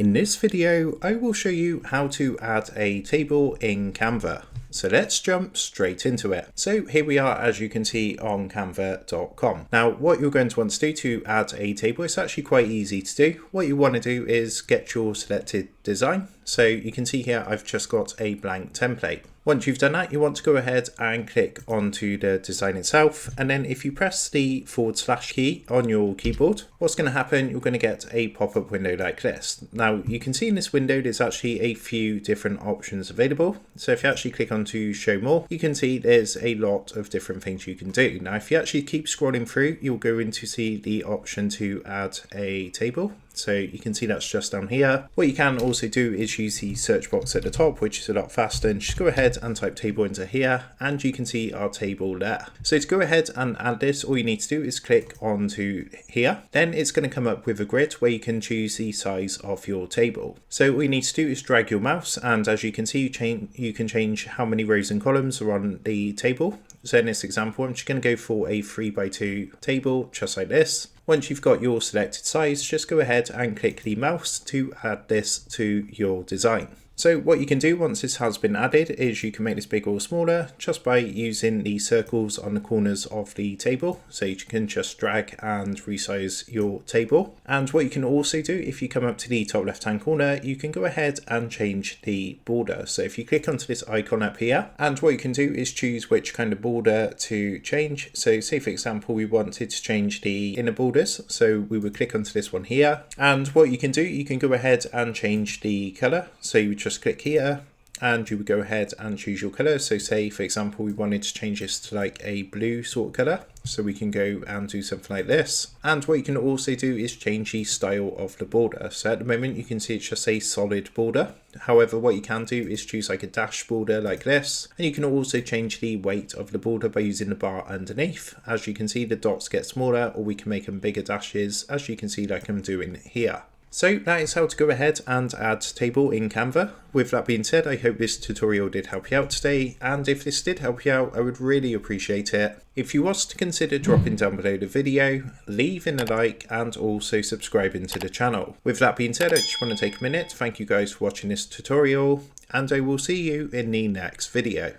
In this video, I will show you how to add a table in Canva. So let's jump straight into it. So here we are, as you can see, on canva.com. Now, what you're going to want to do to add a table, it's actually quite easy to do. What you want to do is get your selected design. So you can see here, I've just got a blank template. Once you've done that, you want to go ahead and click onto the design itself. And then if you press the / key on your keyboard, what's going to happen, you're going to get a pop-up window like this. Now, you can see in this window, there's actually a few different options available. So if you actually click onto show more, you can see there's a lot of different things you can do. Now, if you actually keep scrolling through, you'll go in to see the option to add a table. So you can see that's just down here. What you can also do is use the search box at the top, which is a lot faster, and just go ahead and type table into here, and you can see our table there. So to go ahead and add this, all you need to do is click onto here. Then it's going to come up with a grid where you can choose the size of your table. So all you need to do is drag your mouse, and as you can see, you can change how many rows and columns are on the table. So in this example, I'm just going to go for a 3x2 table, just like this. Once you've got your selected size, just go ahead and click the mouse to add this to your design. So what you can do once this has been added is you can make this bigger or smaller just by using the circles on the corners of the table. So you can just drag and resize your table. And what you can also do, if you come up to the top left hand corner, you can go ahead and change the border. So if you click onto this icon up here, and what you can do is choose which kind of border to change. So say for example, we wanted to change the inner borders. So we would click onto this one here. And what you can do, you can go ahead and change the color. So you would just click here and you would go ahead and choose your color. So say for example, we wanted to change this to like a blue sort of color. So we can go and do something like this. And what you can also do is change the style of the border. So at the moment you can see it's just a solid border. However, what you can do is choose like a dash border like this. And you can also change the weight of the border by using the bar underneath. As you can see, the dots get smaller, or we can make them bigger dashes, as you can see like I'm doing here. So that is how to go ahead and add table in Canva. With that being said, I hope this tutorial did help you out today, and if this did help you out, I would really appreciate it if you was to consider dropping down below the video, leaving a like, and also subscribing to the channel. With that being said, I just want to take a minute to thank you guys for watching this tutorial, and I will see you in the next video.